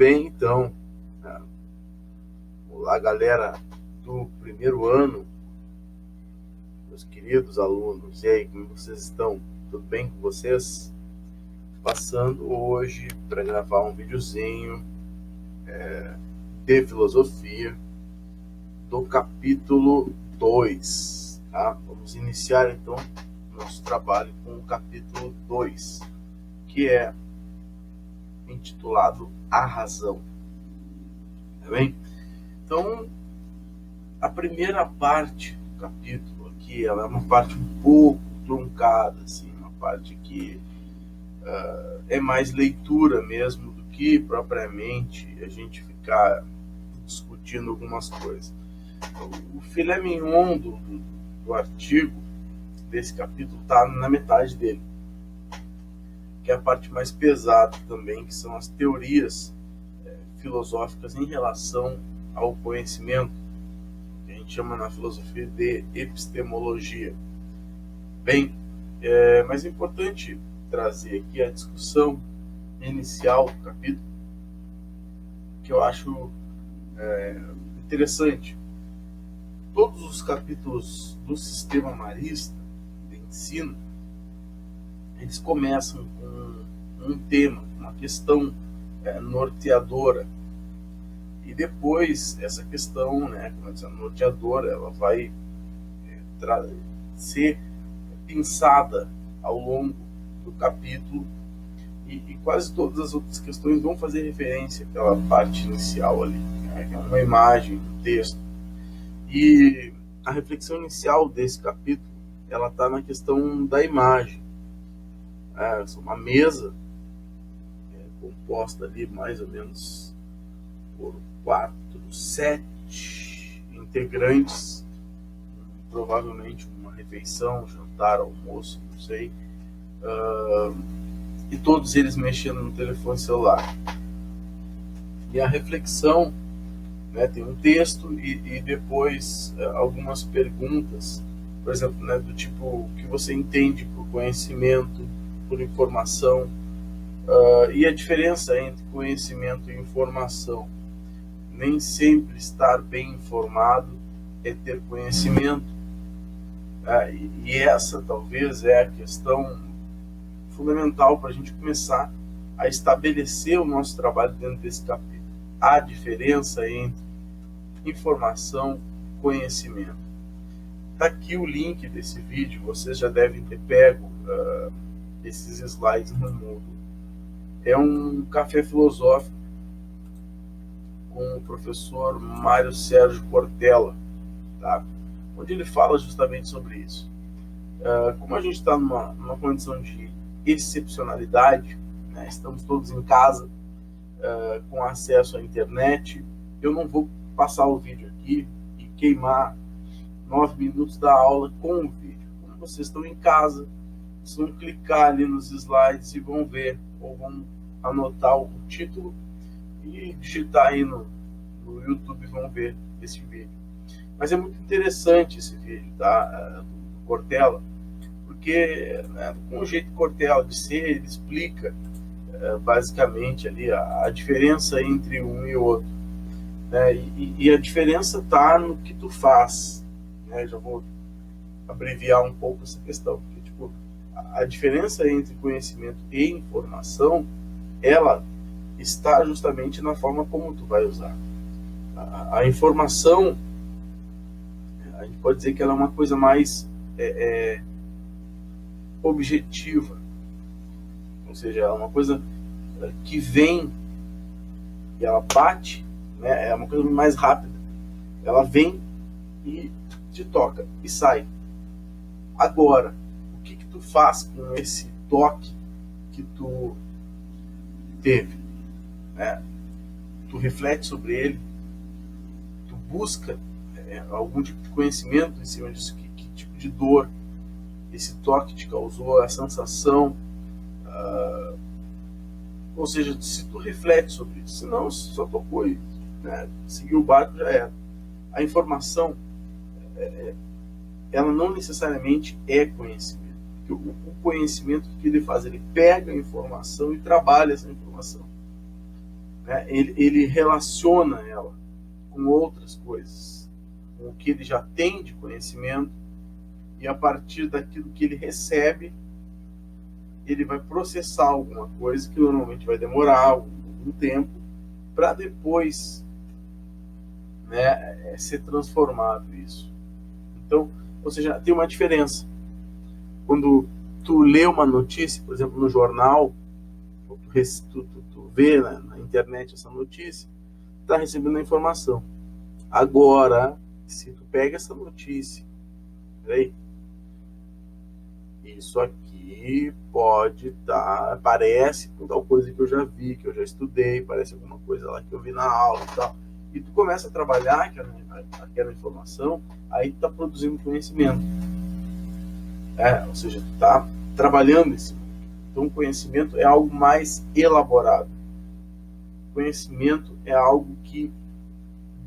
bem, então. Olá, galera do primeiro ano, meus queridos alunos. E aí, como vocês estão? Tudo bem com vocês? Passando hoje para gravar um videozinho de filosofia do capítulo 2. Tá? Vamos iniciar, então, nosso trabalho com o capítulo 2, que é intitulado A Razão. Tá bem? Então, a primeira parte do capítulo aqui, ela é uma parte um pouco truncada, assim, uma parte que é mais leitura mesmo do que propriamente a gente ficar discutindo algumas coisas. O filé mignon do artigo, desse capítulo, está na metade dele, que é a parte mais pesada também, que são as teorias filosóficas em relação ao conhecimento, que a gente chama na filosofia de epistemologia. Bem, mas é importante trazer aqui a discussão inicial do capítulo, que eu acho interessante. Todos os capítulos do sistema marista de ensino, eles começam com um tema, uma questão norteadora. E depois, essa questão, norteadora, ela vai ser pensada ao longo do capítulo, e quase todas as outras questões vão fazer referência àquela parte inicial ali, que é uma imagem, um texto. E a reflexão inicial desse capítulo, ela está na questão da imagem. Uma mesa composta ali mais ou menos por 7 integrantes, provavelmente uma refeição, jantar, almoço, não sei, e todos eles mexendo no telefone celular. E a reflexão, tem um texto e depois algumas perguntas, por exemplo, do tipo, o que você entende por conhecimento, por informação, e a diferença entre conhecimento e informação. Nem sempre estar bem informado é ter conhecimento. E essa talvez é a questão fundamental para a gente começar a estabelecer o nosso trabalho dentro desse capítulo. A diferença entre informação e conhecimento. Está aqui o link desse vídeo, vocês já devem ter pego esses slides no Moodle. É um café filosófico com o professor Mário Sérgio Cortella, tá? Onde ele fala justamente sobre isso. Como a gente está numa condição de excepcionalidade, estamos todos em casa, com acesso à internet, eu não vou passar o vídeo aqui e queimar 9 minutos da aula com o vídeo. Como vocês estão em casa, vocês vão clicar ali nos slides e vão ver, ou vão anotar o título e digitar aí no YouTube, vão ver esse vídeo. Mas é muito interessante esse vídeo, tá? Do Cortella, porque com o jeito Cortella de ser, ele explica basicamente ali a diferença entre um e outro, e a diferença está no que tu faz, já vou abreviar um pouco essa questão, porque tipo, a diferença entre conhecimento e informação, ela está justamente na forma como tu vai usar. A informação, a gente pode dizer que ela é uma coisa mais objetiva, ou seja, ela é uma coisa que vem e ela bate, é uma coisa mais rápida, ela vem e te toca e sai. Agora, o que tu faz com esse toque que tu teve? Tu reflete sobre ele, tu busca algum tipo de conhecimento em cima disso, que tipo de dor esse toque te causou, a sensação, ou seja, se tu reflete sobre isso, senão só tocou e seguiu o barco, já era. A informação, ela não necessariamente é conhecimento. O conhecimento que ele faz, ele pega a informação e trabalha essa informação. né? Ele relaciona ela com outras coisas, com o que ele já tem de conhecimento, e a partir daquilo que ele recebe, ele vai processar alguma coisa que normalmente vai demorar algum tempo para depois, né, ser transformado isso. Então, ou seja, tem uma diferença. Quando tu lê uma notícia, por exemplo, no jornal, tu vê na internet essa notícia, tu está recebendo a informação. Agora, se tu pega essa notícia, peraí, isso aqui pode estar, parece com tal coisa que eu já vi, que eu já estudei, parece alguma coisa lá que eu vi na aula e tal. E tu começa a trabalhar aquela informação, aí tu está produzindo conhecimento. Ou seja, tu está trabalhando esse mundo. Então, conhecimento é algo mais elaborado. Conhecimento é algo que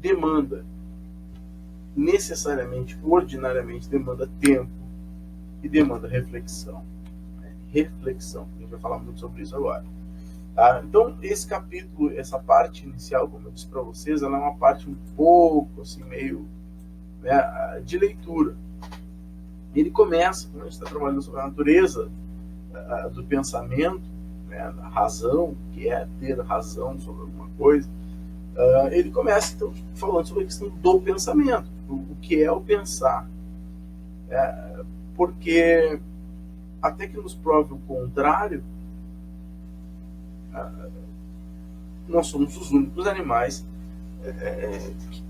demanda, necessariamente, ordinariamente, demanda tempo e demanda reflexão. Reflexão. A gente vai falar muito sobre isso agora. Tá? Então, esse capítulo, essa parte inicial, como eu disse para vocês, ela é uma parte um pouco, assim, meio, né, de leitura. Ele começa, quando a gente está trabalhando sobre a natureza do pensamento, né, da razão, que é ter razão sobre alguma coisa, ele começa, então, falando sobre a questão do pensamento, o que é o pensar. Porque, até que nos prove o contrário, nós somos os únicos animais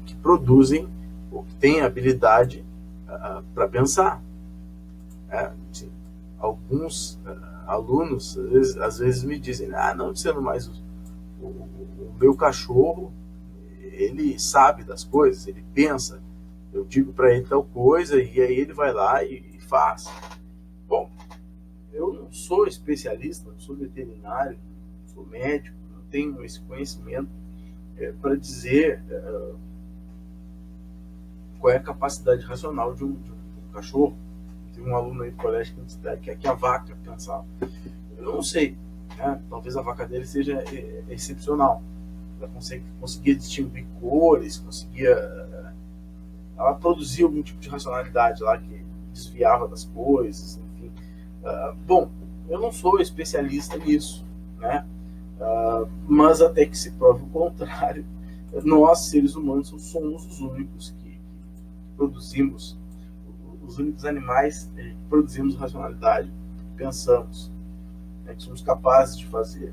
que produzem ou que têm habilidade para pensar. Alguns alunos às vezes me dizem, não sendo mais o meu cachorro, ele sabe das coisas, ele pensa, eu digo para ele tal coisa e aí ele vai lá e faz. Bom, eu não sou especialista, não sou veterinário, não sou médico, não tenho esse conhecimento para dizer qual é a capacidade racional de um cachorro. Tem um aluno aí do colégio que a vaca pensava. Eu não sei, né? Talvez a vaca dele seja excepcional. Ela conseguia distinguir cores, ela produzia algum tipo de racionalidade lá que desviava das coisas, enfim. Bom, eu não sou especialista nisso, né? Mas até que se prove o contrário, nós, seres humanos, somos os únicos que produzimos, os únicos animais que produzimos racionalidade, que pensamos, né, que somos capazes de fazer,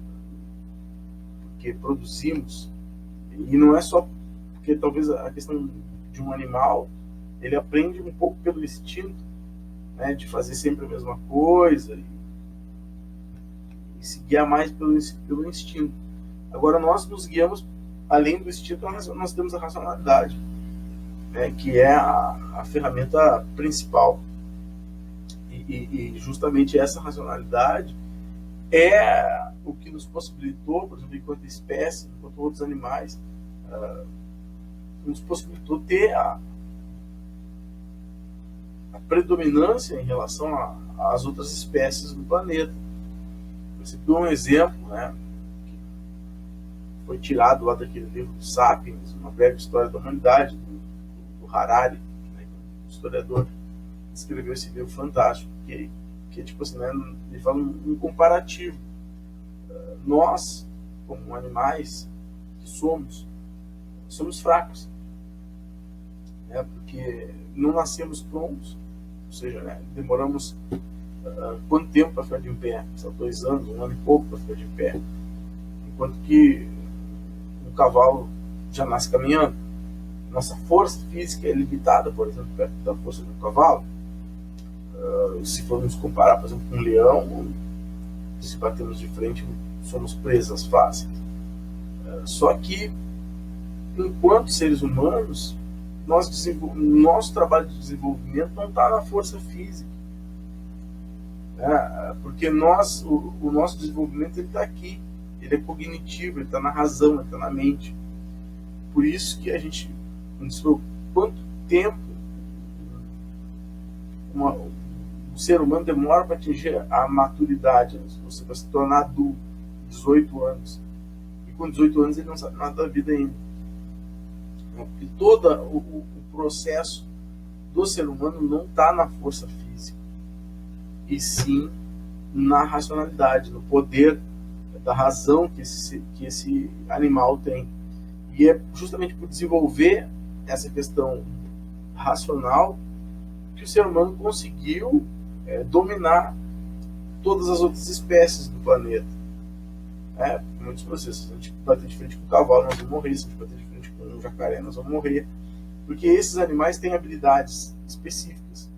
porque produzimos. E não é só porque talvez a questão de um animal, ele aprende um pouco pelo instinto, né, de fazer sempre a mesma coisa e se guiar mais pelo instinto. Agora nós nos guiamos, além do instinto, nós temos a racionalidade, né, que é a ferramenta principal. E justamente essa racionalidade é o que nos possibilitou, por exemplo, enquanto espécie, enquanto outros animais, nos possibilitou ter a predominância em relação às outras espécies do planeta. Você deu um exemplo, né, que foi tirado lá daquele livro do Sapiens, Uma Breve História da Humanidade, do Harari, né, um historiador que escreveu esse livro fantástico, que é tipo assim, né, ele fala um comparativo. Nós, como animais que somos fracos, né, porque não nascemos prontos, ou seja, né, demoramos quanto tempo para ficar de pé? Só 2 anos, 1 ano e pouco para ficar de pé. Enquanto que um cavalo já nasce caminhando. Nossa força física é limitada, por exemplo, perto da força de um cavalo. Se formos comparar, por exemplo, com um leão, se batermos de frente, somos presas fáceis. Só que, enquanto seres humanos, nosso trabalho de desenvolvimento não está na força física. Porque o nosso desenvolvimento está aqui, ele é cognitivo, ele está na razão, ele está na mente. Por isso que a gente quanto tempo o ser humano demora para atingir a maturidade, você vai se tornar adulto, 18 anos. E com 18 anos ele não sabe nada da vida ainda. Porque todo o processo do ser humano não está na força física, e sim na racionalidade, no poder da razão que esse animal tem. E é justamente por desenvolver essa questão racional que o ser humano conseguiu dominar todas as outras espécies do planeta. Muitos processos. Se a gente bater de frente com o cavalo, nós vamos morrer. Se a gente bater de frente com um jacaré, nós vamos morrer. Porque esses animais têm habilidades específicas.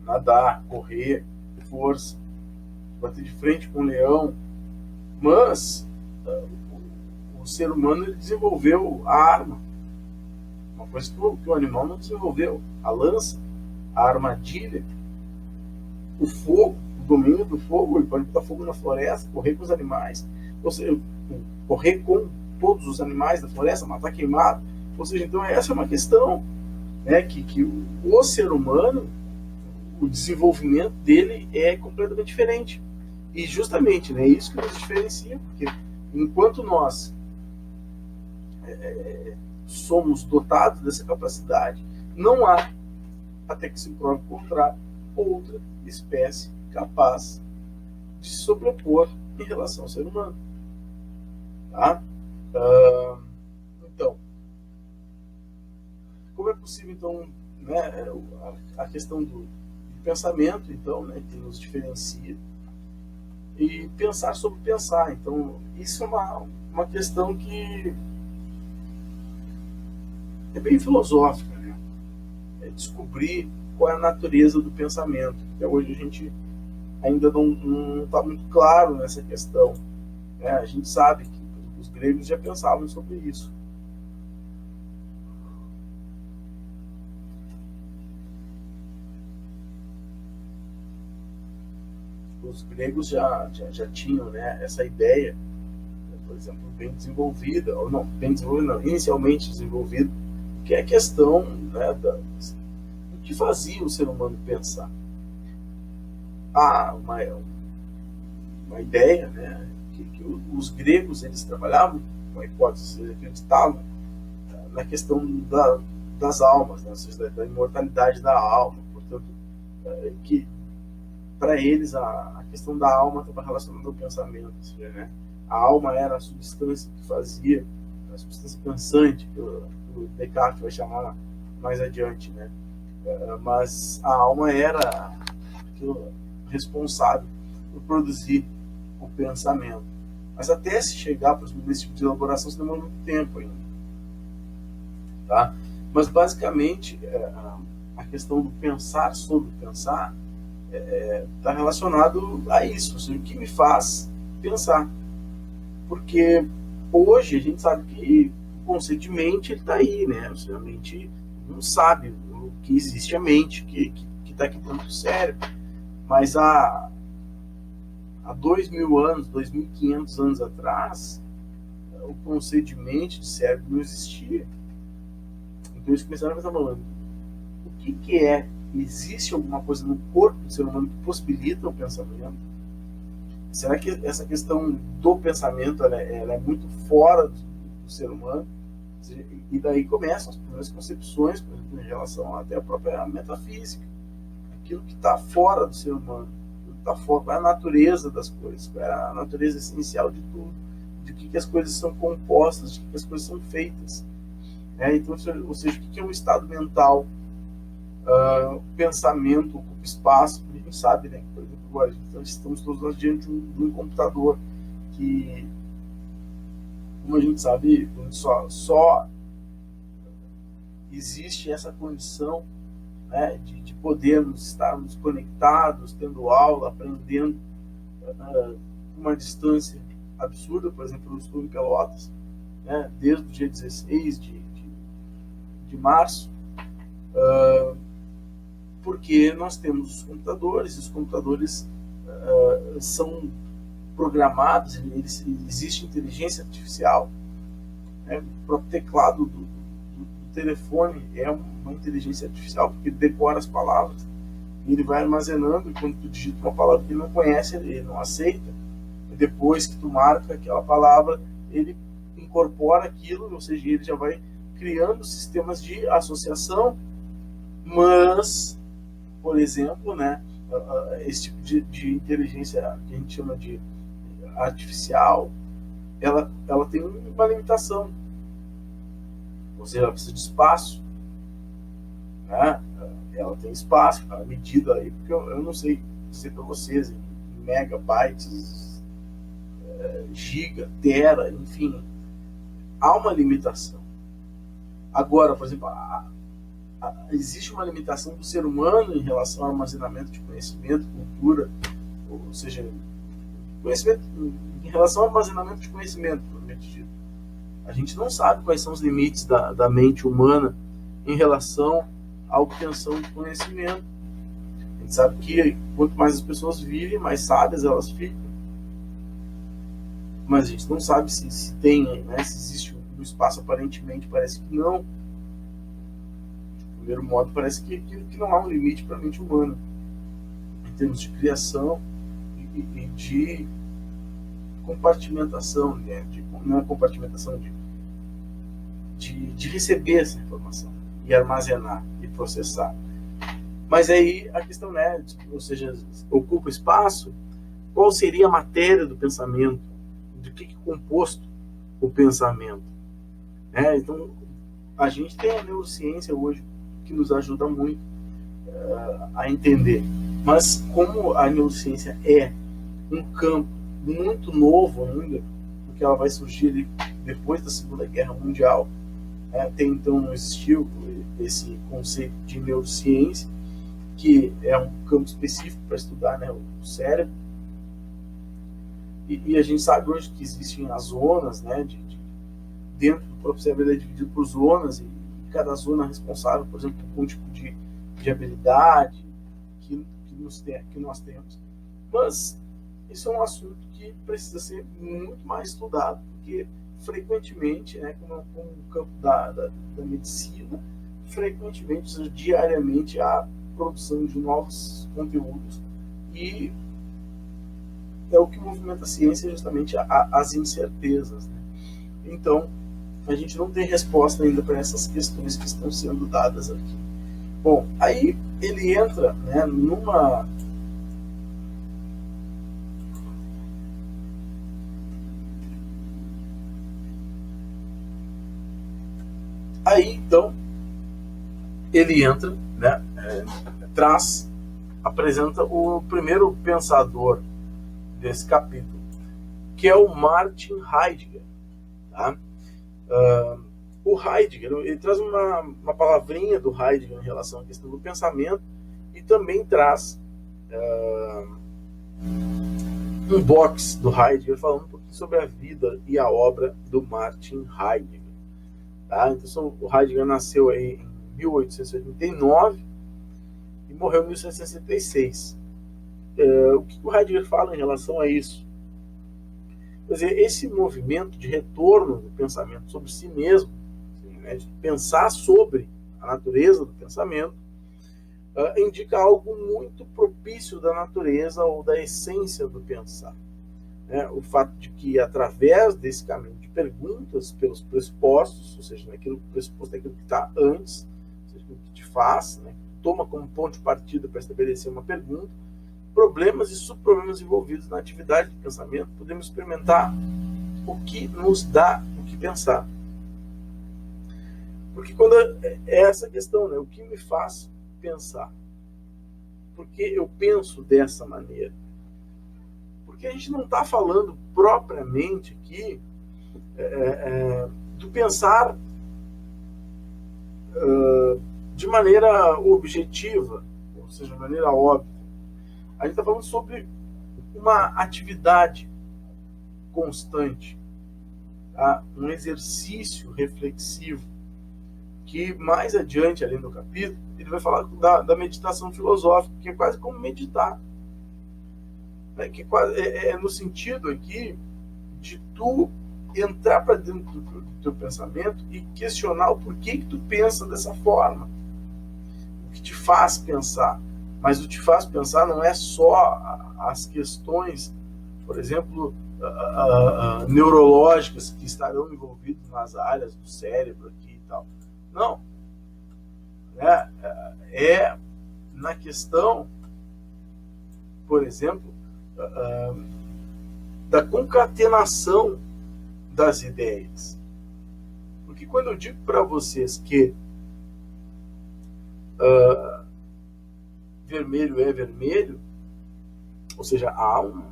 Nadar, correr, força. Bater de frente com um leão. Mas o ser humano ele desenvolveu a arma. Uma coisa que o animal não desenvolveu. A lança, a armadilha, o fogo, o domínio do fogo. Ele pode botar fogo na floresta, correr com os animais. Ou seja, correr com todos os animais da floresta, matar queimado. Ou seja, então essa é uma questão, né, que o ser humano, o desenvolvimento dele é completamente diferente. E justamente, né, isso que nos diferencia, porque enquanto nós somos dotados dessa capacidade, não há, até que se prove o contrário, outra espécie capaz de se sobrepor em relação ao ser humano. Tá? Então, como é possível, então, né, a questão do pensamento, então, né, que nos diferencia, e pensar sobre pensar. Então, isso é uma questão que é bem filosófica, né? É descobrir qual é a natureza do pensamento. Até hoje a gente ainda não está muito claro nessa questão. Né? A gente sabe que os gregos já pensavam sobre isso. Os gregos já tinham, né, essa ideia, por exemplo, bem desenvolvida, ou não, bem desenvolvida não, inicialmente desenvolvida, que é a questão, né, do que fazia o ser humano pensar. Há uma ideia, né, que os gregos eles trabalhavam com a hipótese, eles acreditavam na questão das almas, né, ou seja, da imortalidade da alma, portanto, que para eles a questão da alma estava relacionada ao pensamento, ou seja, né, a alma era a substância que fazia, a substância pensante, que o Descartes vai chamar mais adiante, né? Mas a alma era responsável por produzir o pensamento. Mas até se chegar para esse tipo de elaboração, se demora muito tempo ainda. Tá? Mas basicamente a questão do pensar sobre pensar está relacionado a isso, ou seja, o que me faz pensar. Porque hoje a gente sabe que o conceito de mente está aí, né? Ou seja, a mente não sabe o que existe a mente, que está aqui dentro do cérebro. Mas há 2.000 anos, 2.500 anos atrás, o conceito de mente, de cérebro, não existia. Então eles começaram a pensar, falando, o que é? Existe alguma coisa no corpo do ser humano que possibilita o pensamento? Será que essa questão do pensamento ela é muito fora do ser humano? E daí começam as primeiras concepções, por exemplo, em relação até à própria metafísica. Aquilo que está fora do ser humano, está fora, qual é a natureza das coisas, qual é a natureza essencial de tudo, de que as coisas são compostas, de que as coisas são feitas. Então, ou seja, o que é um estado mental? Pensamento ocupa espaço, a gente sabe, né? Por exemplo, agora estamos todos nós diante de um computador que, como a gente sabe, só existe essa condição, né, de podermos estarmos conectados, tendo aula, aprendendo uma distância absurda. Por exemplo, eu estou em Pelotas, né, desde o dia 16 de março, porque nós temos os computadores, e os computadores são programados, existe inteligência artificial, né? O próprio teclado do telefone é uma inteligência artificial, porque decora as palavras, e ele vai armazenando, e quando tu digita uma palavra que ele não conhece, ele não aceita, e depois que tu marca aquela palavra, ele incorpora aquilo, ou seja, ele já vai criando sistemas de associação, mas, por exemplo, né, esse tipo de inteligência que a gente chama de artificial, ela tem uma limitação, ou seja, ela precisa de espaço, né? Ela tem espaço, a medida aí, porque eu não sei dizer para vocês, em megabytes, giga, tera, enfim, há uma limitação. Agora, por exemplo, existe uma limitação do ser humano em relação ao armazenamento de conhecimento, cultura, ou seja, conhecimento, em relação ao armazenamento de conhecimento, propriamente dito. A gente não sabe quais são os limites da mente humana em relação à obtenção de conhecimento. A gente sabe que quanto mais as pessoas vivem, mais sábias elas ficam. Mas a gente não sabe se tem, né, se existe um espaço, aparentemente parece que não. De primeiro modo, parece que não há um limite para a mente humana, em termos de criação e de compartimentação, né? Não é compartimentação, de receber essa informação e armazenar e processar. Mas aí a questão, né, ou seja, ocupa espaço, qual seria a matéria do pensamento? De que é composto o pensamento? Então, a gente tem a neurociência hoje que nos ajuda muito a entender. Mas como a neurociência é um campo muito novo ainda, porque ela vai surgir depois da Segunda Guerra Mundial, até então não existiu esse conceito de neurociência, que é um campo específico para estudar, né, o cérebro. E a gente sabe hoje que existem as zonas, né, dentro do próprio cérebro, ele é dividido por zonas, e cada zona é responsável, por exemplo, por um tipo de habilidade que nós temos. Mas isso é um assunto que precisa ser muito mais estudado, porque frequentemente, né, como o campo da medicina, frequentemente, ou seja, diariamente, há produção de novos conteúdos, e é o que movimenta a ciência, justamente as incertezas, né? Então, a gente não tem resposta ainda para essas questões que estão sendo dadas aqui. Bom, aí ele entra, né, numa... Aí, então, ele entra, né, apresenta o primeiro pensador desse capítulo, que é o Martin Heidegger. Tá? O Heidegger, ele traz uma palavrinha do Heidegger em relação à questão do pensamento, e também traz um box do Heidegger falando um pouquinho sobre a vida e a obra do Martin Heidegger. Tá? Então, o Heidegger nasceu aí em 1889 e morreu em 1766. O que o Heidegger fala em relação a isso? Quer dizer, esse movimento de retorno do pensamento sobre si mesmo, né, de pensar sobre a natureza do pensamento, indica algo muito propício da natureza ou da essência do pensar. O fato de que, através desse caminho de perguntas pelos pressupostos, ou seja, naquilo pressuposto daquilo que está antes, ou seja, aquilo que te faz, né, toma como ponto de partida para estabelecer uma pergunta, problemas e subproblemas envolvidos na atividade de pensamento, podemos experimentar o que nos dá o que pensar. Porque quando é essa questão, né, o que me faz pensar? Por que eu penso dessa maneira? Porque a gente não está falando propriamente aqui do pensar de maneira objetiva, ou seja, de maneira óbvia. A gente está falando sobre uma atividade constante, tá? Um exercício reflexivo, que mais adiante, além do capítulo, ele vai falar da meditação filosófica, que é quase como meditar. Que é no sentido aqui de tu entrar para dentro do teu pensamento e questionar o porquê que tu pensa dessa forma. O que te faz pensar. Mas o que te faz pensar não é só as questões, por exemplo, neurológicas que estarão envolvidas nas áreas do cérebro aqui e tal. Não. É na questão, por exemplo, da concatenação das ideias. Porque quando eu digo para vocês que vermelho é vermelho, ou seja, há um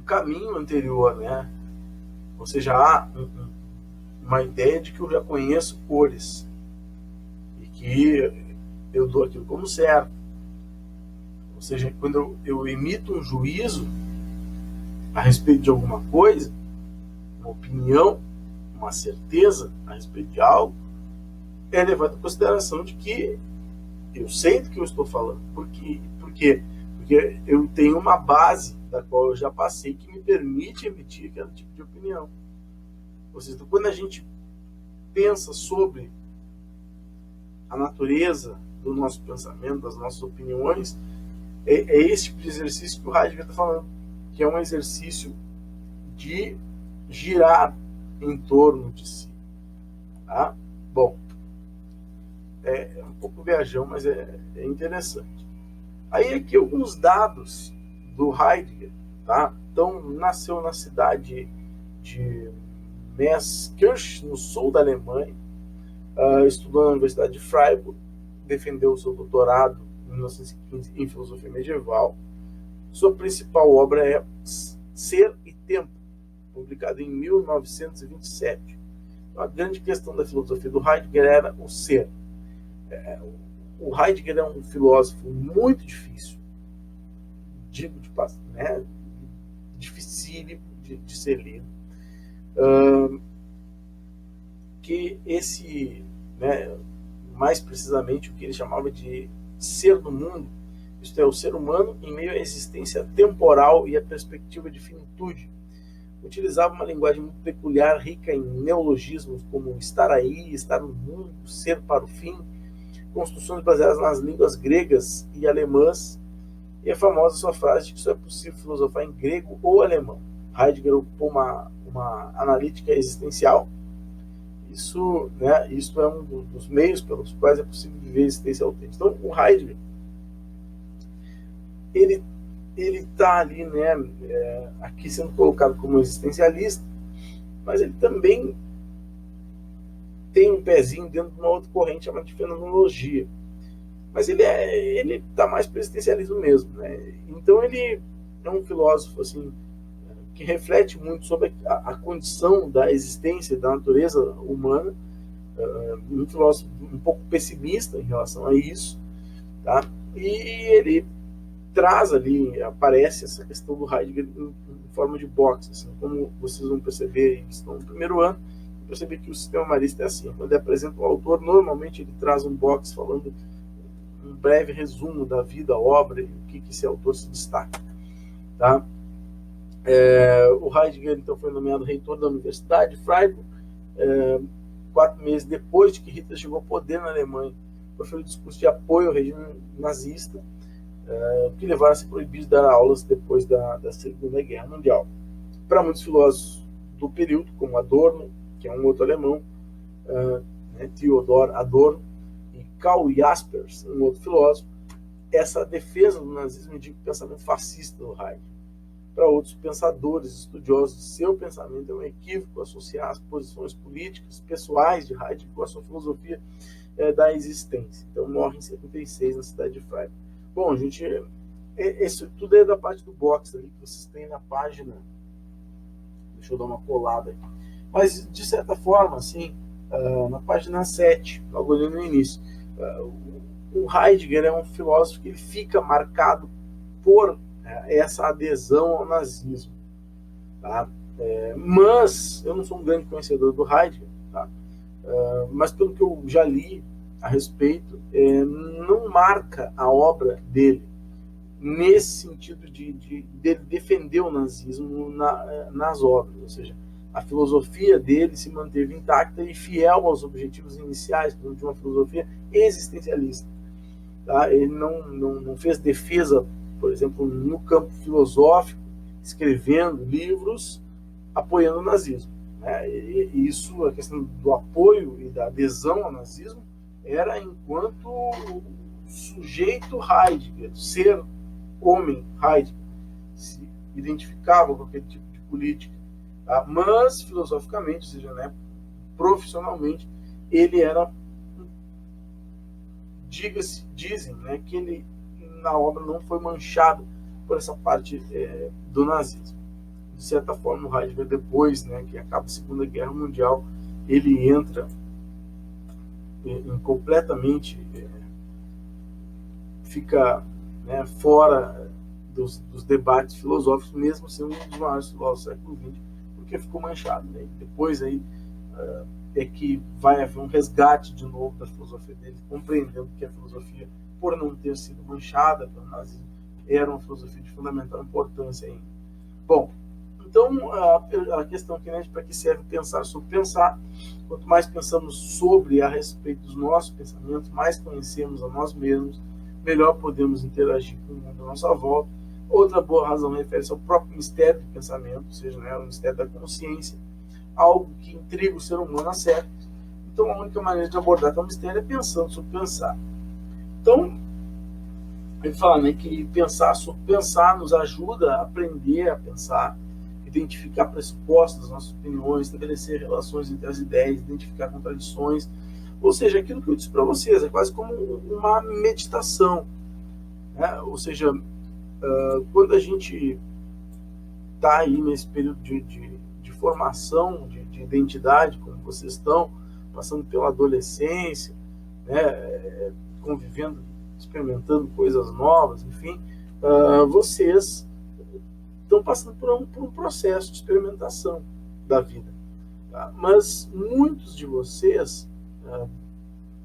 caminho anterior, né? Ou seja, há uma ideia de que eu já conheço cores e que eu dou aquilo como certo. Ou seja, quando eu emito um juízo a respeito de alguma coisa, uma opinião, uma certeza a respeito de algo, é levado em consideração de que eu sei do que eu estou falando. Por quê? Porque eu tenho uma base da qual eu já passei que me permite emitir aquele tipo de opinião. Ou seja, quando a gente pensa sobre a natureza do nosso pensamento, das nossas opiniões, é esse tipo de exercício que o Heidegger está falando, que é um exercício de girar em torno de si. Tá? Bom, é um pouco viajão, mas é interessante. Aí aqui alguns dados do Heidegger. Tá? Então, nasceu na cidade de Meßkirch, no sul da Alemanha, estudou na Universidade de Freiburg, defendeu o seu doutorado em 1915 em filosofia medieval. Sua principal obra é Ser e Tempo, publicada em 1927. Então, a grande questão da filosofia do Heidegger era o ser. O Heidegger é um filósofo muito difícil, digo de passagem, né? Dificílimo de ser lido. Que esse, né, mais precisamente o que ele chamava de ser do mundo, isto é, o ser humano em meio à existência temporal e à perspectiva de finitude. Utilizava uma linguagem muito peculiar, rica em neologismos como estar aí, estar no mundo, ser para o fim, construções baseadas nas línguas gregas e alemãs, e a famosa sua frase de que só é possível filosofar em grego ou alemão. Heidegger ocupou uma analítica existencial. Isso é um dos meios pelos quais é possível viver a existência autêntica. Então, o Heidegger, ele está ali, né, aqui sendo colocado como existencialista, mas ele também tem um pezinho dentro de uma outra corrente chamada de fenomenologia. Mas ele está mais para o existencialismo mesmo, né? Então ele é um filósofo assim, que reflete muito sobre a condição da existência, da natureza humana, um filósofo um pouco pessimista em relação a isso, tá? E ele traz ali, aparece essa questão do Heidegger em forma de box, assim, como vocês vão perceber, estão no primeiro ano, perceber que o sistema marista é assim, quando ele apresenta o autor, normalmente ele traz um box falando um breve resumo da vida, obra e o que esse autor se destaca, tá? O Heidegger, então, foi nomeado reitor da Universidade de Freiburg, 4 meses depois de que Hitler chegou ao poder na Alemanha, proferiu um discurso de apoio ao regime nazista, que levaram a ser proibido de dar aulas depois da Segunda Guerra Mundial. Para muitos filósofos do período, como Adorno, que é um outro alemão, Theodor Adorno, e Karl Jaspers, um outro filósofo, essa defesa do nazismo indica o pensamento fascista do Heidegger. Para outros pensadores, estudiosos de seu pensamento, é um equívoco associar as posições políticas, pessoais de Heidegger com a sua filosofia da existência. Então, morre em 76 na cidade de Freiburg. Bom, gente, isso tudo é da parte do box ali que vocês têm na página. Deixa eu dar uma colada aqui. Mas, de certa forma, assim, na página 7, logo ali no início, o Heidegger é um filósofo que ele fica marcado por essa adesão ao nazismo. Tá? Mas, eu não sou um grande conhecedor do Heidegger, tá? Mas pelo que eu já li a respeito, não marca a obra dele nesse sentido de defender o nazismo nas obras, ou seja, a filosofia dele se manteve intacta e fiel aos objetivos iniciais de uma filosofia existencialista. Tá? Ele não fez defesa por exemplo, no campo filosófico, escrevendo livros apoiando o nazismo, né? E isso, a questão do apoio e da adesão ao nazismo, era enquanto sujeito Heidegger, ser homem Heidegger, se identificava com aquele tipo de política, tá? Mas filosoficamente, ou seja, né, profissionalmente, ele era, dizem, né, que ele na obra não foi manchado por essa parte do nazismo. De certa forma, o Heidegger, depois, né, que acaba a Segunda Guerra Mundial, ele entra completamente, fica, né, fora dos debates filosóficos, mesmo sendo um dos maiores filósofos do século XX, porque ficou manchado, né? Depois aí é que vai haver um resgate de novo da filosofia dele, compreendendo que a filosofia, por não ter sido manchada pelo nazismo, era uma filosofia de fundamental importância ainda. Bom, então a questão aqui, né, para que serve pensar sobre pensar. Quanto mais pensamos sobre, a respeito dos nossos pensamentos, mais conhecemos a nós mesmos, melhor podemos interagir com o mundo à nossa volta. Outra boa razão refere-se ao próprio mistério do pensamento, ou seja, né, o mistério da consciência, algo que intriga o ser humano a séculos. Então, a única maneira de abordar tal mistério é pensando sobre pensar. Então, ele fala, né, que pensar sobre pensar nos ajuda a aprender a pensar, identificar pressupostos das nossas opiniões, estabelecer relações entre as ideias, identificar contradições. Ou seja, aquilo que eu disse para vocês, é quase como uma meditação, né? Ou seja, quando a gente está aí nesse período de formação, de identidade, como vocês estão, passando pela adolescência, né, convivendo, experimentando coisas novas, enfim, vocês estão passando por um processo de experimentação da vida. Tá? Mas muitos de vocês,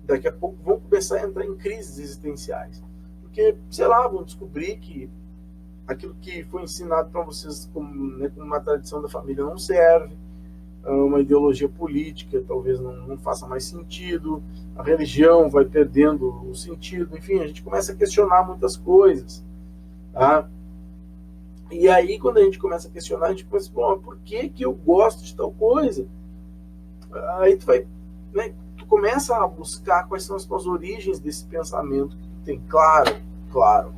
daqui a pouco, vão começar a entrar em crises existenciais. Porque, sei lá, vão descobrir que aquilo que foi ensinado para vocês como, né, como uma tradição da família não serve, uma ideologia política talvez não faça mais sentido, a religião vai perdendo o sentido, enfim, a gente começa a questionar muitas coisas. Tá? E aí, quando a gente começa a questionar, a gente pensa, bom, por que eu gosto de tal coisa? Aí tu vai, né, tu começa a buscar quais são as tuas origens desse pensamento que tu tem. Claro,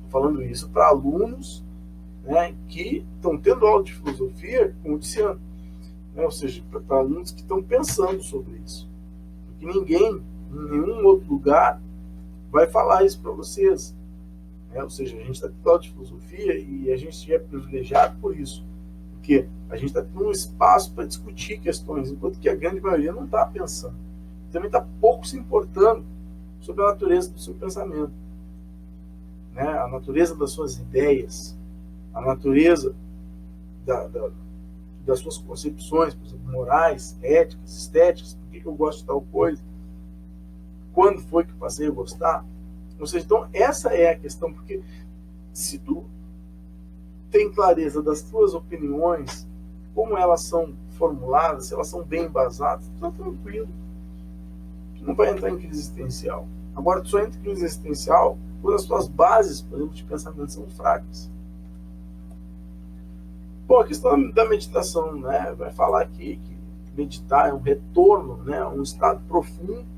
falando isso para alunos, né, que estão tendo aula de filosofia, como eu disse antes, né, ou seja, para alunos que estão pensando sobre isso. Porque ninguém, em nenhum outro lugar, vai falar isso para vocês. Ou seja, a gente está tendo aula de filosofia e a gente é privilegiado por isso, porque a gente está tendo um espaço para discutir questões, enquanto que a grande maioria não está pensando. Também está pouco se importando sobre a natureza do seu pensamento, né? A natureza das suas ideias, a natureza das suas concepções, por exemplo, morais, éticas, estéticas, por que eu gosto de tal coisa, quando foi que passei a gostar. Ou seja, então essa é a questão, porque se tu tem clareza das tuas opiniões, como elas são formuladas, se elas são bem embasadas, tu está tranquilo. Tu não vai entrar em crise existencial. Agora, tu só entra em crise existencial quando as tuas bases, por exemplo, de pensamento são fracas. Bom, a questão da meditação, né, vai falar aqui que meditar é um retorno, né, a um estado profundo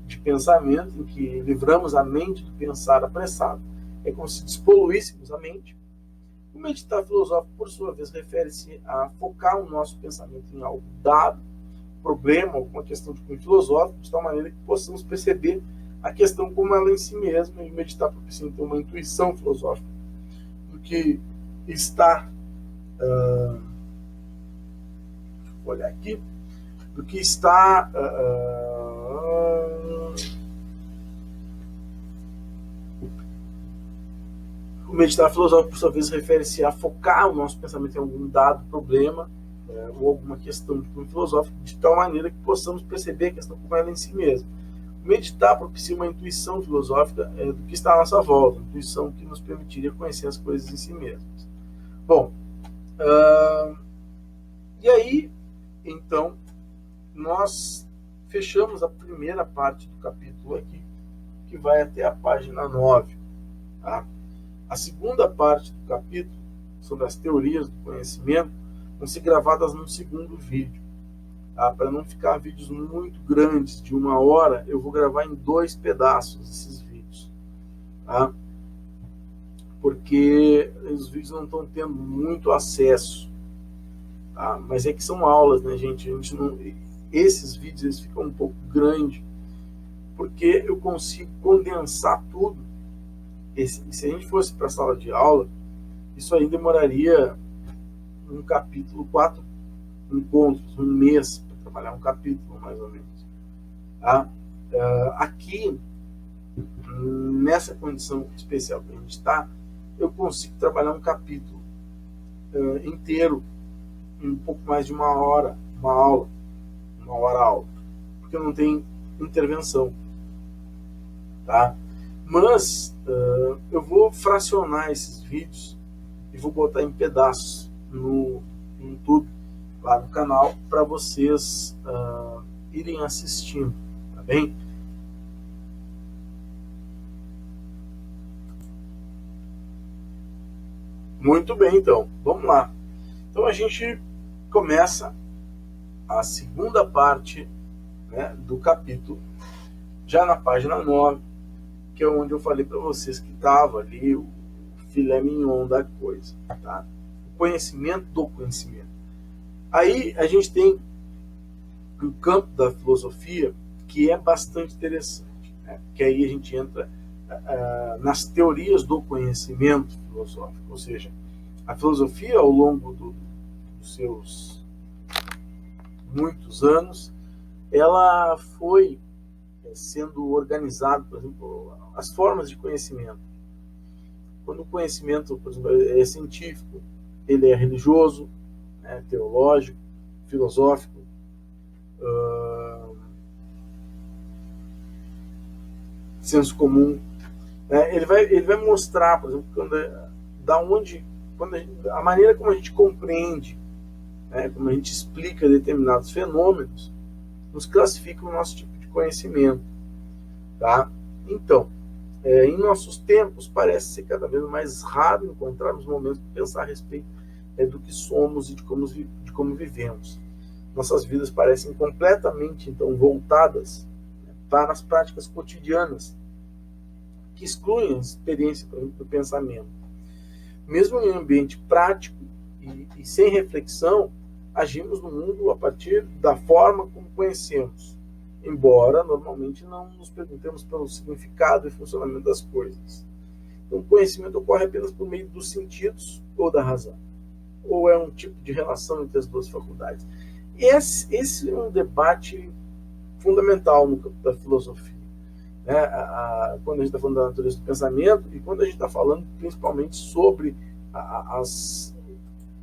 de pensamento, em que livramos a mente do pensar apressado. É como se despoluíssemos a mente. O meditar filosófico, por sua vez, refere-se a focar o nosso pensamento em algo dado, problema, alguma questão de cunho filosófico, de tal maneira que possamos perceber a questão como ela em si mesma, e meditar propicia ter uma intuição filosófica do que está, deixa eu olhar aqui, do que está o meditar filosófico, por sua vez, refere-se a focar o nosso pensamento em algum dado problema, ou alguma questão de cunho filosófico, de tal maneira que possamos perceber a questão como ela em si mesma. Meditar propicia uma intuição filosófica do que está à nossa volta, uma intuição que nos permitiria conhecer as coisas em si mesmas. Bom, e aí, então, nós fechamos a primeira parte do capítulo aqui, que vai até a página 9. Tá? A segunda parte do capítulo, sobre as teorias do conhecimento, vão ser gravadas num segundo vídeo. Tá? Para não ficar vídeos muito grandes, de 1 hora, eu vou gravar em 2 pedaços esses vídeos. Tá? Porque os vídeos não estão tendo muito acesso. Tá? Mas é que são aulas, né, gente? Esses vídeos eles ficam um pouco grandes, porque eu consigo condensar tudo. Se a gente fosse para a sala de aula, isso aí demoraria um capítulo, 4 encontros, 1 mês para trabalhar um capítulo, mais ou menos. Tá? Aqui, nessa condição especial que a gente está, eu consigo trabalhar um capítulo inteiro em um pouco mais de 1 hora, uma hora aula, porque não tem intervenção. Tá? Mas eu vou fracionar esses vídeos e vou botar em pedaços no YouTube, lá no canal, para vocês irem assistindo, tá bem? Muito bem, então, vamos lá. Então a gente começa a segunda parte, né, do capítulo, já na página 9, que é onde eu falei para vocês que estava ali o filé mignon da coisa, tá? O conhecimento do conhecimento. Aí a gente tem um campo da filosofia que é bastante interessante, né? Que aí a gente entra nas teorias do conhecimento filosófico, ou seja, a filosofia ao longo dos seus muitos anos, ela foi sendo organizada, por exemplo, as formas de conhecimento. Quando o conhecimento, por exemplo, é científico, ele é religioso, né, teológico, filosófico, senso comum. Né, ele vai mostrar, por exemplo, a maneira como a gente compreende, né, como a gente explica determinados fenômenos, nos classifica o nosso tipo de conhecimento. Tá? Então, em nossos tempos, parece ser cada vez mais raro encontrarmos momentos de pensar a respeito do que somos e de como vivemos. Nossas vidas parecem completamente, então, voltadas, né, para as práticas cotidianas, que excluem a experiência do pensamento. Mesmo em ambiente prático e sem reflexão, agimos no mundo a partir da forma como conhecemos, embora normalmente não nos perguntemos pelo significado e funcionamento das coisas. Então, o conhecimento ocorre apenas por meio dos sentidos ou da razão, ou é um tipo de relação entre as duas faculdades. Esse é um debate fundamental no campo da filosofia, né? Quando a gente está falando da natureza do pensamento e quando a gente está falando principalmente sobre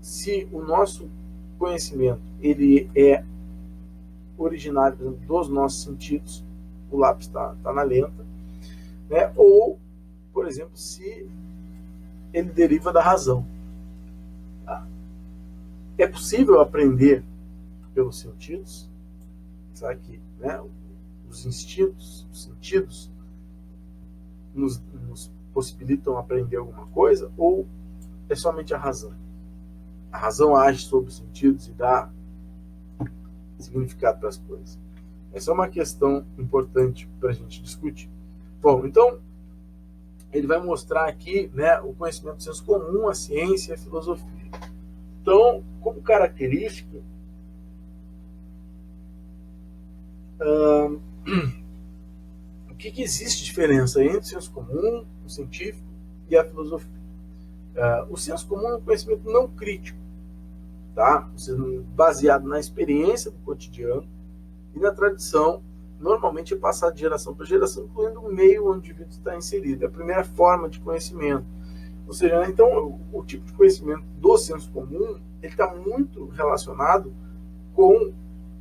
se o nosso conhecimento ele é originário, por exemplo, dos nossos sentidos, o lápis está na lenta, né? Ou, por exemplo, se ele deriva da razão. Tá? É possível aprender pelos sentidos? Será que, né, os instintos, os sentidos nos possibilitam aprender alguma coisa? Ou é somente a razão? A razão age sobre os sentidos e dá significado para as coisas. Essa é uma questão importante para a gente discutir. Bom, então, ele vai mostrar aqui, né, o conhecimento do senso comum, a ciência e a filosofia. Então, como característica, o que existe de diferença entre o senso comum, o científico e a filosofia? O senso comum é um conhecimento não crítico, tá? Baseado na experiência do cotidiano e na tradição, normalmente é passado de geração para geração, incluindo o meio onde o indivíduo está inserido. É a primeira forma de conhecimento. Ou seja, então, o tipo de conhecimento do senso comum ele está muito relacionado com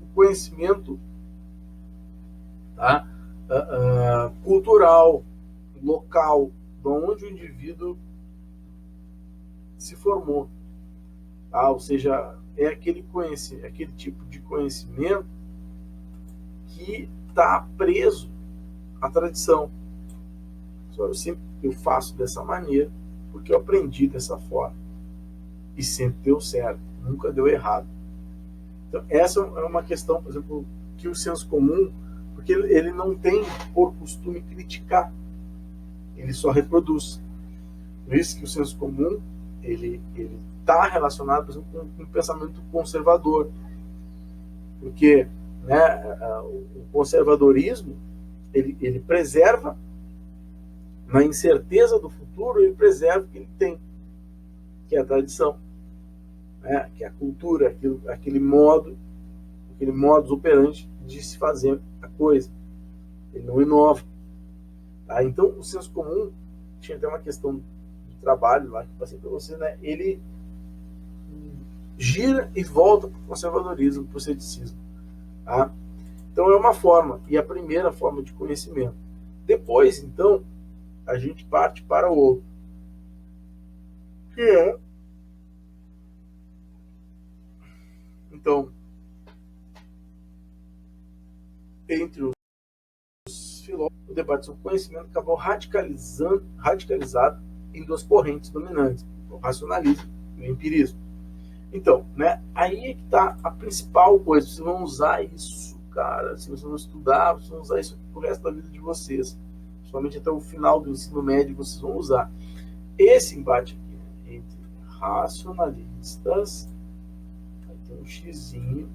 o conhecimento, tá? Cultural, local, de onde o indivíduo se formou. Tá? Ou seja, é aquele tipo de conhecimento que está preso à tradição. Eu faço dessa maneira, porque eu aprendi dessa forma. E sempre deu certo, nunca deu errado. Então, essa é uma questão, por exemplo, que o senso comum, porque ele não tem por costume criticar, ele só reproduz. Por isso que o senso comum, ele está relacionado, por exemplo, com um pensamento conservador. Porque, né, o conservadorismo, ele preserva, na incerteza do futuro, ele preserva o que ele tem, que é a tradição, né, que é a cultura, aquele modus operandi de se fazer a coisa. Ele não inova. Tá? Então, o senso comum, tinha até uma questão de trabalho lá que eu passei para você, né, ele gira e volta para o conservadorismo, para o ceticismo. Tá? Então, é uma forma, e a primeira forma de conhecimento. Depois, então, a gente parte para o outro, que é, então, entre os filósofos, o debate sobre o conhecimento acabou radicalizado em duas correntes dominantes, o racionalismo e o empirismo. Então, né, aí é que está a principal coisa. Vocês vão usar isso, cara. Se vocês vão estudar, vocês vão usar isso pro resto da vida de vocês. Somente até o final do ensino médio vocês vão usar. Esse embate aqui, né, entre racionalistas, aí tem um xizinho,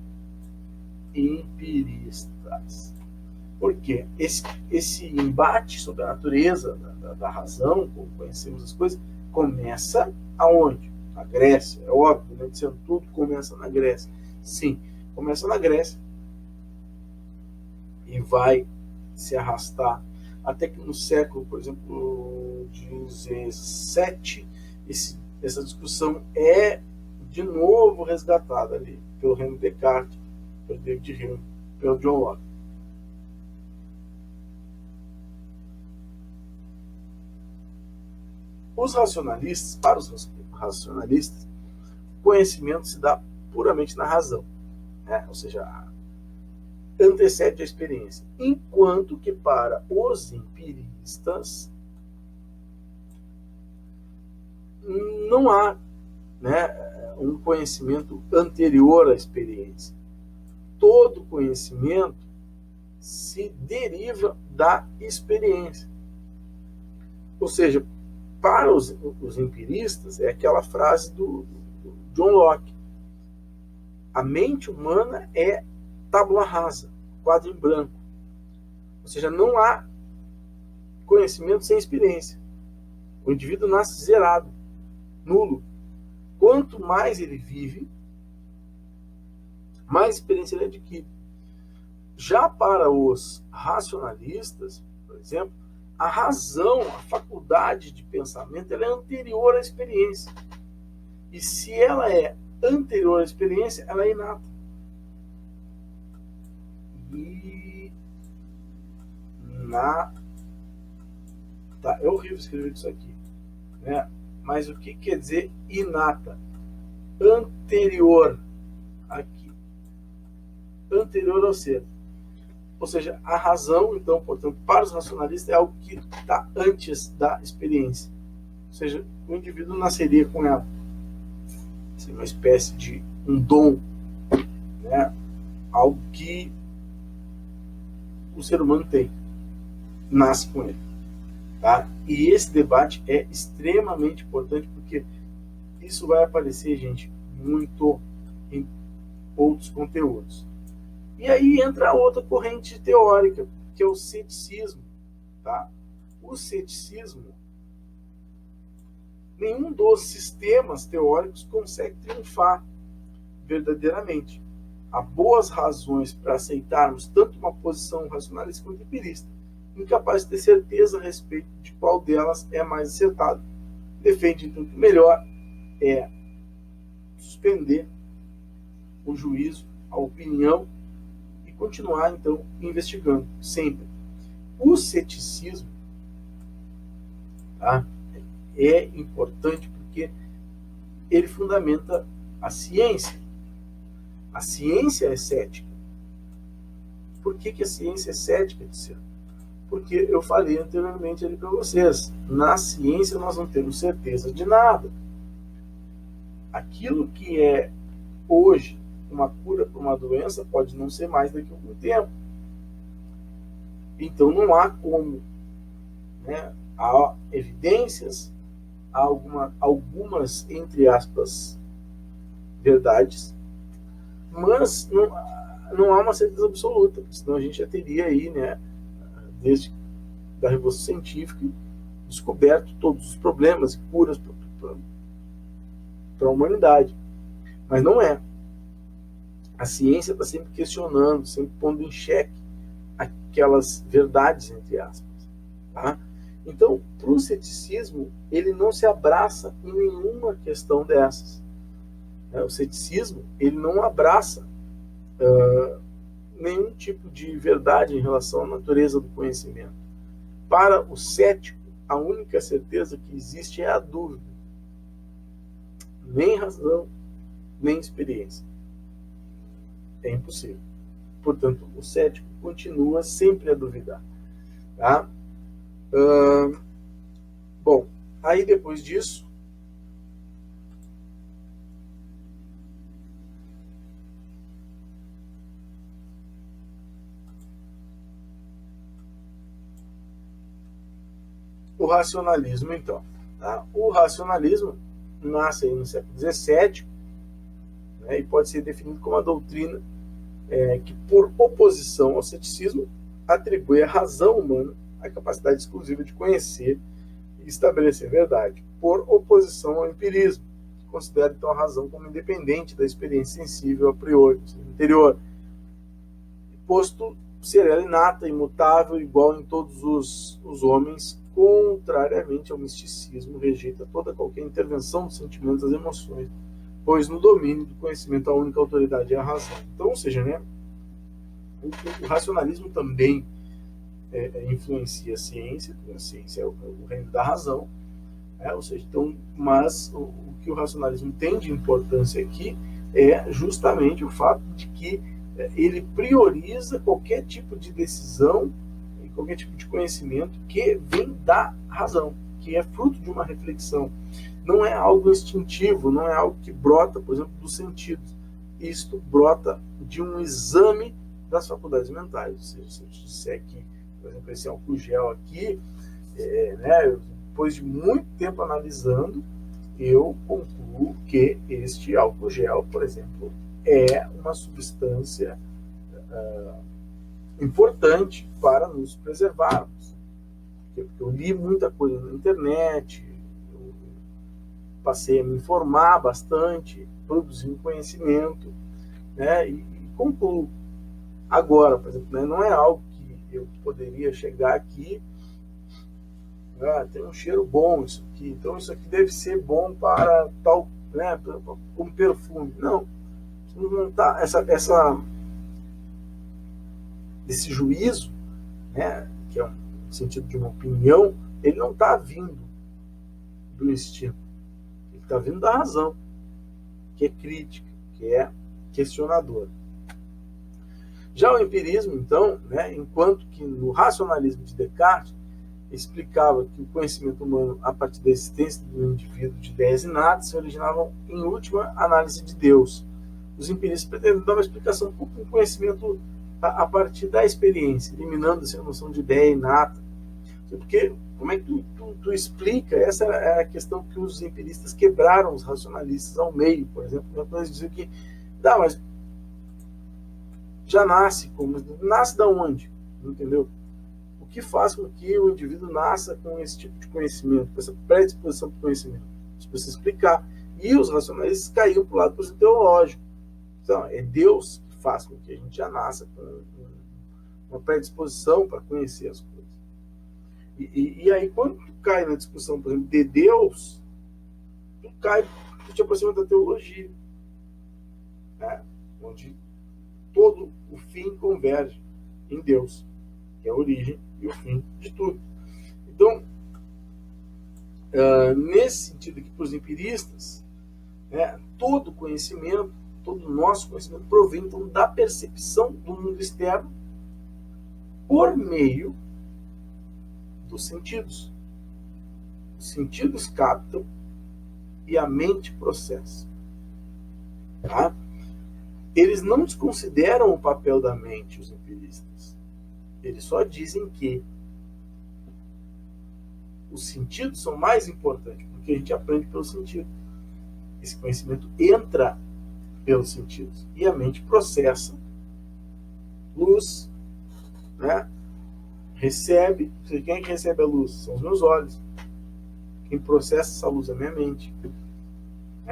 e empiristas. Por quê? Esse embate sobre a natureza da razão, como conhecemos as coisas, começa aonde? Na Grécia, é óbvio, né? Dizendo tudo começa na Grécia. Sim, começa na Grécia e vai se arrastar até que no século, por exemplo, XVII, essa discussão é de novo resgatada ali pelo René Descartes, pelo David Hume, pelo John Locke. Para os racionalistas, o conhecimento se dá puramente na razão, né? Ou seja, antecede a experiência. Enquanto que para os empiristas não há, né, um conhecimento anterior à experiência. Todo conhecimento se deriva da experiência. Ou seja, para os empiristas, é aquela frase do John Locke: a mente humana é tábula rasa, quadro em branco. Ou seja, não há conhecimento sem experiência. O indivíduo nasce zerado, nulo. Quanto mais ele vive, mais experiência ele adquire. Já para os racionalistas, por exemplo, a razão, a faculdade de pensamento, ela é anterior à experiência. E se ela é anterior à experiência, ela é inata. Tá, é horrível escrever isso aqui, né? Mas o que quer dizer inata? Anterior aqui. Anterior ao ser. Ou seja, a razão, então, portanto, para os racionalistas, é algo que está antes da experiência. Ou seja, o indivíduo nasceria com ela. Seria uma espécie de um dom, né? Algo que o ser humano tem. Nasce com ele. Tá? E esse debate é extremamente importante, porque isso vai aparecer, gente, muito em outros conteúdos. E aí entra outra corrente teórica, que é o ceticismo. Tá? O ceticismo, nenhum dos sistemas teóricos consegue triunfar verdadeiramente. Há boas razões para aceitarmos tanto uma posição racionalista quanto empirista, incapaz de ter certeza a respeito de qual delas é mais acertado. Defende, então, que o melhor é suspender o juízo, a opinião, continuar, então, investigando, sempre. O ceticismo, tá, é importante porque ele fundamenta a ciência. A ciência é cética. Por que a ciência é cética, Luciano? Porque eu falei anteriormente ali para vocês, na ciência nós não temos certeza de nada. Aquilo que é hoje uma cura para uma doença pode não ser mais daqui a algum tempo. Então não há como, né? Há evidências, há algumas, entre aspas, verdades, mas não há uma certeza absoluta, senão a gente já teria aí, né, desde da Revolução Científica, descoberto todos os problemas e curas para a humanidade. Mas não é. A ciência está sempre questionando, sempre pondo em xeque aquelas verdades, entre aspas. Tá? Então, para o ceticismo, ele não se abraça em nenhuma questão dessas. O ceticismo, ele não abraça nenhum tipo de verdade em relação à natureza do conhecimento. Para o cético, a única certeza que existe é a dúvida. Nem razão, nem experiência. É impossível. Portanto, o cético continua sempre a duvidar. Tá? Bom, aí depois disso, o racionalismo, então. Tá? O racionalismo nasce aí no século XVII, né, e pode ser definido como a doutrina que, por oposição ao ceticismo, atribui à razão humana a capacidade exclusiva de conhecer e estabelecer verdade, por oposição ao empirismo, que considera então a razão como independente da experiência sensível a priori, interior, posto ser ela inata, imutável, igual em todos os homens, contrariamente ao misticismo, rejeita qualquer intervenção dos sentimentos e das emoções, pois no domínio do conhecimento a única autoridade é a razão. Então, ou seja, né, o racionalismo também influencia a ciência, porque a ciência é o reino da razão, ou seja, então, mas o que o racionalismo tem de importância aqui é justamente o fato de que ele prioriza qualquer tipo de decisão e qualquer tipo de conhecimento que vem da razão, que é fruto de uma reflexão. Não é algo instintivo, não é algo que brota, por exemplo, dos sentidos. Isto brota de um exame das faculdades mentais. Ou seja, se eu te disser que, por exemplo, esse álcool gel aqui, né, depois de muito tempo analisando, eu concluo que este álcool gel, por exemplo, é uma substância importante para nos preservarmos. Porque eu li muita coisa na internet, eu passei a me informar bastante, produzindo conhecimento, né, e concluo. Agora, por exemplo, né, não é algo que eu poderia chegar aqui, tem um cheiro bom isso aqui, então isso aqui deve ser bom para tal, né, como perfume. Não tá, esse juízo, né, que é um sentido de uma opinião, ele não está vindo do instinto, ele está vindo da razão, que é crítica, que é questionadora. Já o empirismo, então, né, enquanto que no racionalismo de Descartes explicava que o conhecimento humano, a partir da existência do indivíduo de ideias inatas, se originavam em última análise de Deus. Os empiristas pretendem dar uma explicação para o conhecimento a partir da experiência, eliminando essa noção de ideia inata. Porque como é que tu explica? Essa é a questão que os empiristas quebraram os racionalistas ao meio, por exemplo, quando eles diziam que mas já nasce da onde? Entendeu? O que faz com que o indivíduo nasça com esse tipo de conhecimento, com essa predisposição para o conhecimento? Isso precisa explicar. E os racionalistas caíram para o lado, por exemplo, teológico. Então, é Deus que faz com que a gente já nasça com uma predisposição para conhecer as coisas. E aí, quando tu cai na discussão, por exemplo, de Deus, tu te aproxima da teologia, né? Onde todo o fim converge em Deus, que é a origem e o fim de tudo. Então, nesse sentido aqui, para os empiristas, né, todo conhecimento, todo o nosso conhecimento provém então da percepção do mundo externo por meio dos sentidos. Os sentidos captam e a mente processa. Tá? Eles não desconsideram o papel da mente, os empiristas. Eles só dizem que os sentidos são mais importantes, porque a gente aprende pelo sentido. Esse conhecimento entra pelos sentidos e a mente processa luz, né? Recebe. Quem é que recebe a luz? São os meus olhos. Quem processa essa luz é a minha mente.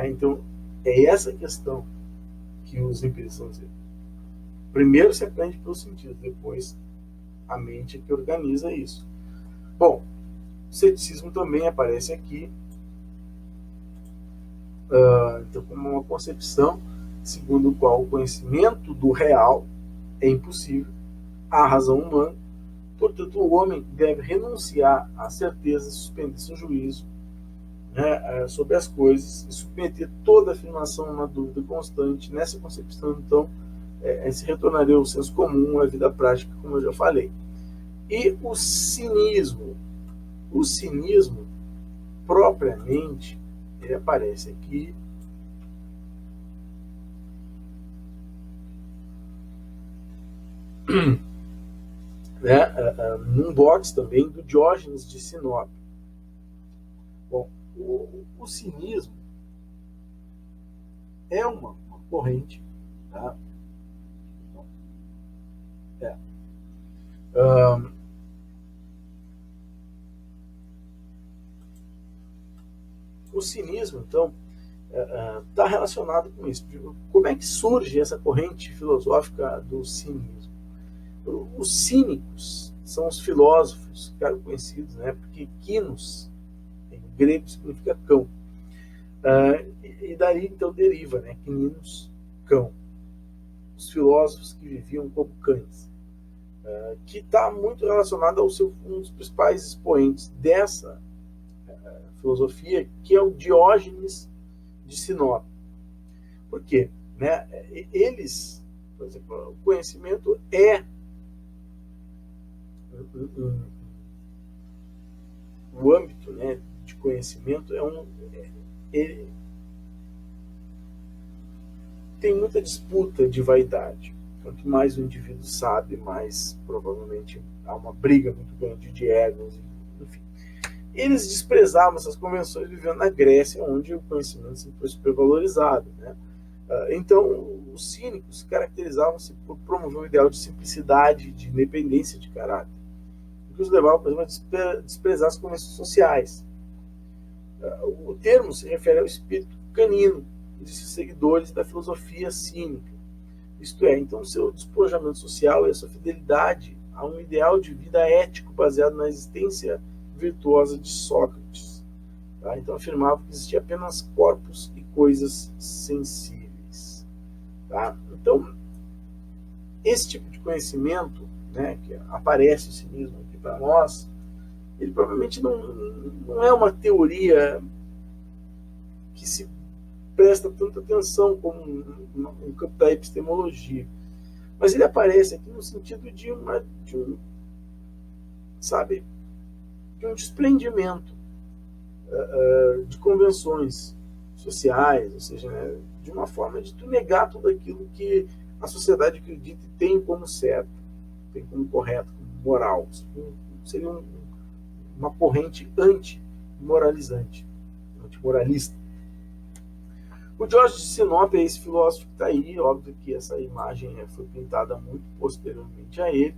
Então, é essa questão que os empiristas vão dizer. Primeiro se aprende pelos sentidos, depois a mente é que organiza isso. Bom, o ceticismo também aparece aqui, então, como uma concepção segundo a qual o conhecimento do real é impossível à razão humana, portanto o homem deve renunciar à certeza, suspender seu juízo, né, sobre as coisas e submeter toda afirmação a uma dúvida constante. Nessa concepção, então, se retornaria ao senso comum, à vida prática, como eu já falei. E o cinismo propriamente, ele aparece aqui num box também do Diógenes de Sinope. Bom, o cinismo é uma corrente, tá? O cinismo, então, está relacionado com isso. Como é que surge essa corrente filosófica do cinismo? Os cínicos são os filósofos, ficaram conhecidos, né? Porque quinos, em grego, significa cão. E daí, então, deriva, né? Quininos, cão. Os filósofos que viviam como cães. Que está muito relacionado ao um dos principais expoentes dessa filosofia, que é o Diógenes de Sinope. Por quê? Né? Eles, por exemplo, o conhecimento é o âmbito, né, de conhecimento tem muita disputa de vaidade. Quanto mais o indivíduo sabe, mais provavelmente há uma briga muito grande de egos, enfim. Eles desprezavam essas convenções vivendo na Grécia, onde o conhecimento sempre foi supervalorizado, né? Então, os cínicos caracterizavam-se por promover um ideal de simplicidade, de independência de caráter, que os levava, por exemplo, a desprezar as convenções sociais. O termo se refere ao espírito canino de seus seguidores da filosofia cínica. Isto é, então, seu despojamento social e a sua fidelidade a um ideal de vida ético baseado na existência virtuosa de Sócrates. Tá? Então, afirmava que existia apenas corpos e coisas sensíveis. Tá? Então, esse tipo de conhecimento, né, que aparece o cinismo aqui para nós, ele provavelmente não é uma teoria que se presta tanta atenção como um campo da epistemologia. Mas ele aparece aqui no sentido de um desprendimento de convenções sociais, ou seja, né, de uma forma de tu negar tudo aquilo que a sociedade acredita e tem como certo, tem como correto, como moral. Seria uma corrente anti-moralizante, antimoralista. O Diógenes de Sinope é esse filósofo que está aí. Óbvio que essa imagem foi pintada muito posteriormente a ele,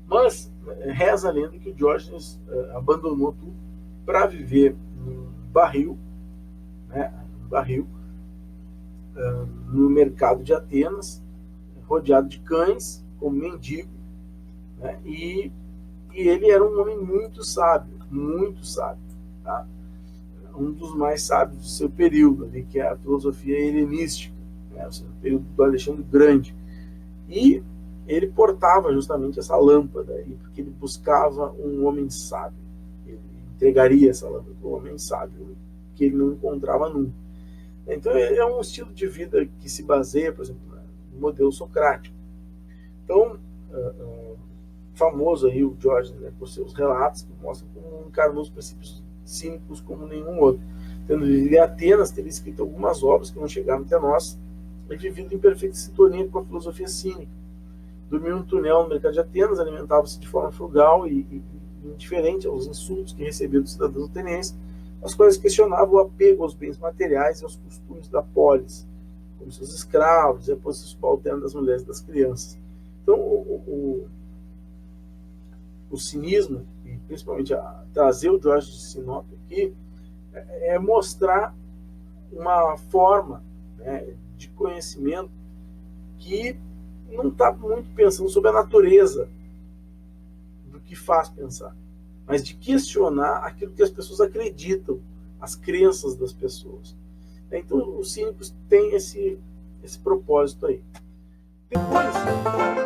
mas reza a lenda que o Diógenes abandonou tudo para viver num barril, né, no mercado de Atenas, rodeado de cães, como mendigo, né, e ele era um homem muito sábio, tá? Um dos mais sábios do seu período, ali, que é a filosofia helenística, né, o período do Alexandre Grande. E ele portava justamente essa lâmpada aí, porque ele buscava um homem sábio. Ele entregaria essa lâmpada para um homem sábio, que ele não encontrava nunca. Então é um estilo de vida que se baseia, por exemplo, no modelo socrático. Então, famoso aí o Diógenes, né, por seus relatos que mostram como encarnou os princípios cínicos como nenhum outro. Tendo vivido em Atenas, teria escrito algumas obras que não chegaram até nós e vivido em perfeita sintonia com a filosofia cínica. Dormiu no túnel no mercado de Atenas, alimentava-se de forma frugal e indiferente aos insultos que recebia dos cidadãos atenienses, as quais questionavam o apego aos bens materiais e aos costumes da polis, como seus escravos e a posição subalterna das mulheres e das crianças. Então, o cinismo, e principalmente trazer o Diógenes de Sinope aqui, é mostrar uma forma, né, de conhecimento que não está muito pensando sobre a natureza do que faz pensar, mas de questionar aquilo que as pessoas acreditam, as crenças das pessoas. Então, os cínicos têm esse propósito aí. Depois,